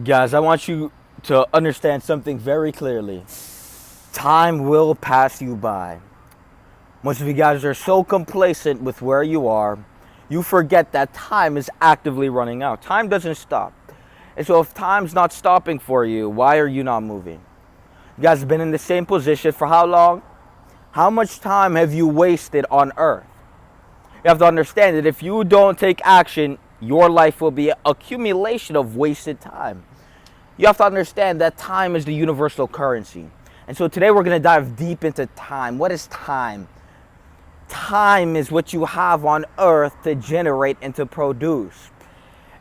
Guys, I want you to understand something very clearly. Time will pass you by. Most of you guys are so complacent with where you are, you forget that time is actively running out. Time doesn't stop. And so if time's not stopping for you, why are you not moving? You guys have been in the same position for how long? How much time have you wasted on earth? You have to understand that if you don't take action, your life will be an accumulation of wasted time. You have to understand that time is the universal currency. And so today we're going to dive deep into time. What is time? Time is what you have on earth to generate and to produce.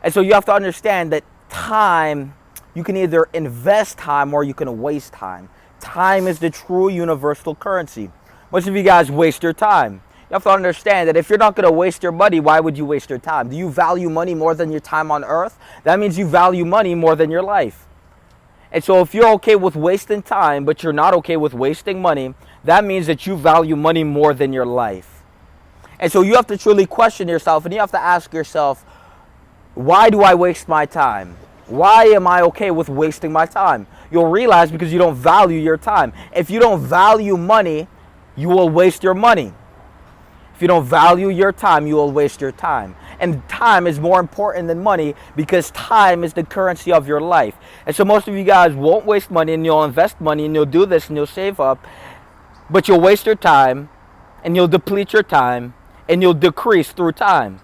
And so you have to understand that time, you can either invest time or you can waste time. Time is the true universal currency. Most of you guys waste your time. You have to understand that if you're not going to waste your money, why would you waste your time? Do you value money more than your time on earth? That means you value money more than your life. And so if you're okay with wasting time, but you're not okay with wasting money, that means that you value money more than your life. And so you have to truly question yourself, and you have to ask yourself, why do I waste my time? Why am I okay with wasting my time? You'll realize because you don't value your time. If you don't value money, you will waste your money. If you don't value your time, you will waste your time. And time is more important than money because time is the currency of your life. And so most of you guys won't waste money, and you'll invest money, and you'll do this, and you'll save up. But you'll waste your time, and you'll deplete your time, and you'll decrease through time.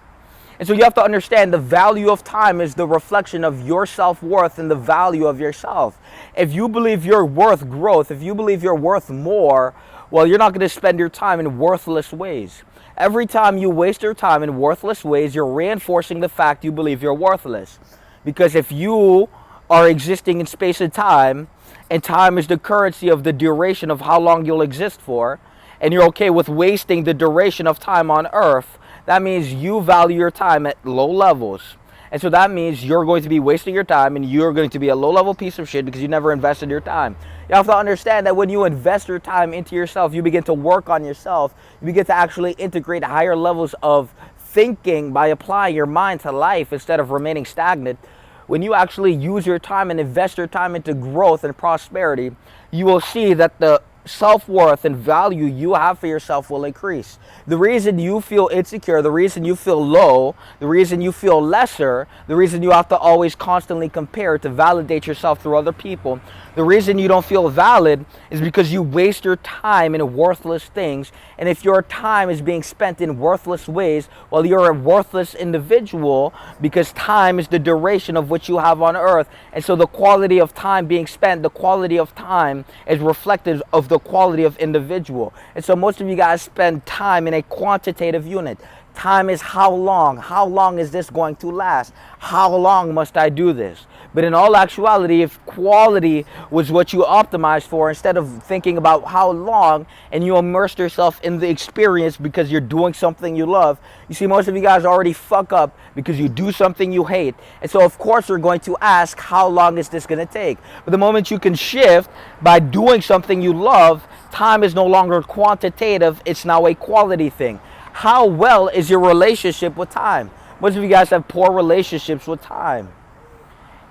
And so you have to understand the value of time is the reflection of your self-worth and the value of yourself. If you believe you're worth growth, if you believe you're worth more, well, you're not going to spend your time in worthless ways. Every time you waste your time in worthless ways, you're reinforcing the fact you believe you're worthless. Because if you are existing in space and time is the currency of the duration of how long you'll exist for, and you're okay with wasting the duration of time on earth, that means you value your time at low levels. And so that means you're going to be wasting your time, and you're going to be a low-level piece of shit because you never invested your time. You have to understand that when you invest your time into yourself, you begin to work on yourself. You begin to actually integrate higher levels of thinking by applying your mind to life instead of remaining stagnant. When you actually use your time and invest your time into growth and prosperity, you will see that the self-worth and value you have for yourself will increase. The reason you feel insecure, the reason you feel low, the reason you feel lesser, the reason you have to always constantly compare to validate yourself through other people, the reason you don't feel valid is because you waste your time in worthless things. And if your time is being spent in worthless ways, well, you're a worthless individual because time is the duration of what you have on earth. And so the quality of time being spent, the quality of time is reflective of the quality of individual. And so most of you guys spend time in a quantitative unit. Time is how long? How long is this going to last? How long must I do this? But in all actuality, if quality was what you optimized for, instead of thinking about how long, and you immerse yourself in the experience because you're doing something you love, you see most of you guys already fuck up because you do something you hate. And so of course you're going to ask, how long is this going to take? But the moment you can shift by doing something you love, time is no longer quantitative, it's now a quality thing. How well is your relationship with time? Most of you guys have poor relationships with time.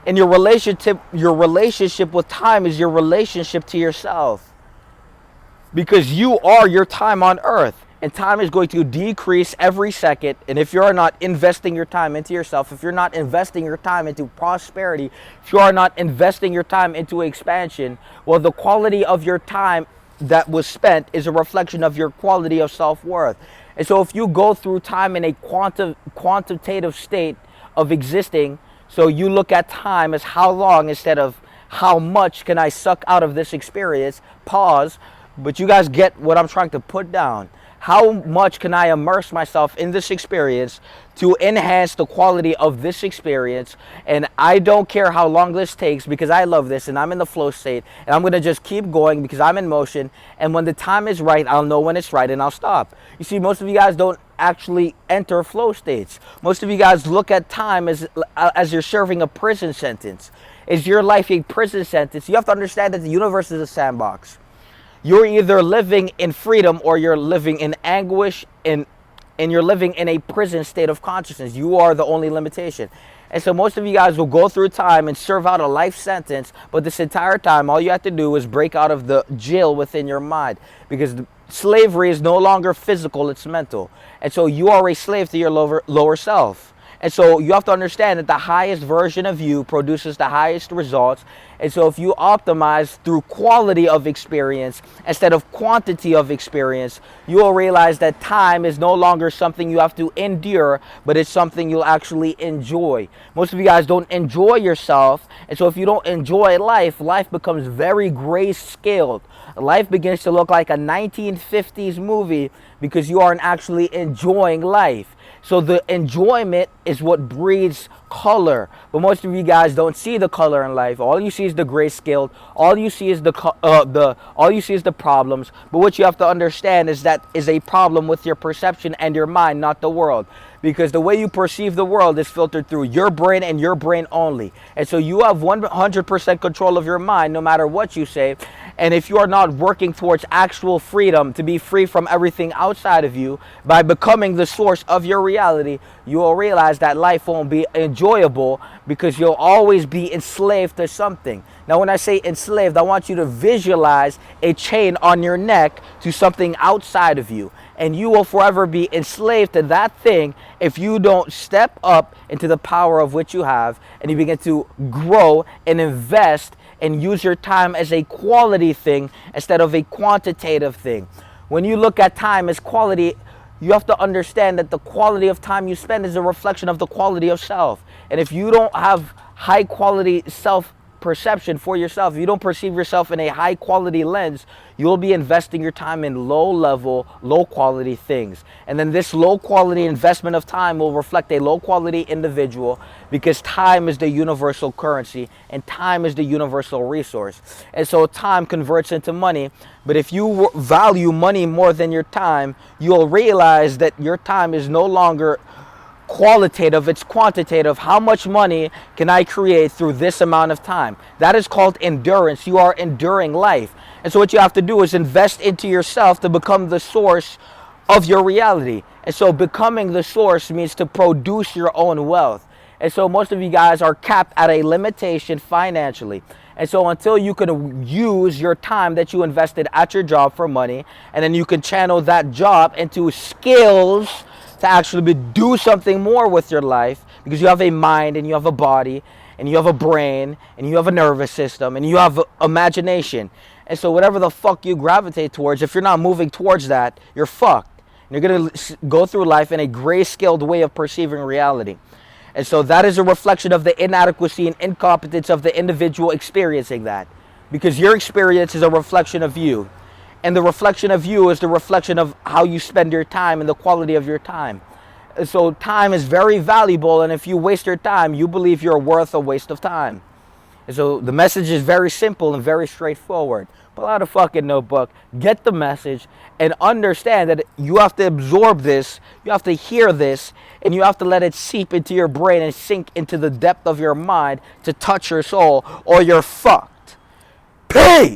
And your relationship with time is your relationship to yourself. Because you are your time on earth. And time is going to decrease every second. And if you're not investing your time into yourself, if you're not investing your time into prosperity, if you are not investing your time into expansion, well, the quality of your time that was spent is a reflection of your quality of self-worth. And so if you go through time in a quantitative state of existing, so you look at time as how long instead of how much can I suck out of this experience, pause, but you guys get what I'm trying to put down. How much can I immerse myself in this experience to enhance the quality of this experience? And I don't care how long this takes because I love this and I'm in the flow state. And I'm going to just keep going because I'm in motion. And when the time is right, I'll know when it's right and I'll stop. You see, most of you guys don't actually enter flow states. Most of you guys look at time as you're serving a prison sentence. Is your life a prison sentence? You have to understand that the universe is a sandbox. You're either living in freedom or you're living in anguish and you're living in a prison state of consciousness. You are the only limitation. And so most of you guys will go through time and serve out a life sentence, but this entire time, all you have to do is break out of the jail within your mind, because slavery is no longer physical, it's mental. And so you are a slave to your lower self. And so you have to understand that the highest version of you produces the highest results. And so if you optimize through quality of experience instead of quantity of experience, you will realize that time is no longer something you have to endure, but it's something you'll actually enjoy. Most of you guys don't enjoy yourself. And so if you don't enjoy life, life becomes very grayscaled. Life begins to look like a 1950s movie because you aren't actually enjoying life. So the enjoyment is what breeds color. But most of you guys don't see the color in life. All you see is the grayscale. All you see is the problems. But what you have to understand is that is a problem with your perception and your mind, not the world. Because the way you perceive the world is filtered through your brain and your brain only. And so you have 100% control of your mind no matter what you say. And if you are not working towards actual freedom, to be free from everything outside of you, by becoming the source of your reality, you will realize that life won't be enjoyable because you'll always be enslaved to something. Now, when I say enslaved, I want you to visualize a chain on your neck to something outside of you. And you will forever be enslaved to that thing if you don't step up into the power of which you have and you begin to grow and invest and use your time as a quality thing instead of a quantitative thing. When you look at time as quality, you have to understand that the quality of time you spend is a reflection of the quality of self. And if you don't have high quality self perception for yourself, if you don't perceive yourself in a high quality lens, you'll be investing your time in low level, low quality things. And then this low quality investment of time will reflect a low quality individual, because time is the universal currency and time is the universal resource. And so time converts into money. But if you value money more than your time, you'll realize that your time is no longer qualitative, it's quantitative. How much money can I create through this amount of time? That is called endurance. You are enduring life. And so what you have to do is invest into yourself to become the source of your reality. And so becoming the source means to produce your own wealth. And so most of you guys are capped at a limitation financially. And so until you can use your time that you invested at your job for money, and then you can channel that job into skills to actually do something more with your life, because you have a mind and you have a body and you have a brain and you have a nervous system and you have imagination. And so whatever the fuck you gravitate towards, if you're not moving towards that, you're fucked. You're going to go through life in a grayscaled way of perceiving reality. And so that is a reflection of the inadequacy and incompetence of the individual experiencing that, because your experience is a reflection of you. And the reflection of you is the reflection of how you spend your time and the quality of your time. So time is very valuable, and if you waste your time, you believe you're worth a waste of time. And so the message is very simple and very straightforward. Pull out a fucking notebook, get the message, and understand that you have to absorb this, you have to hear this, and you have to let it seep into your brain and sink into the depth of your mind to touch your soul, or you're fucked. Peace!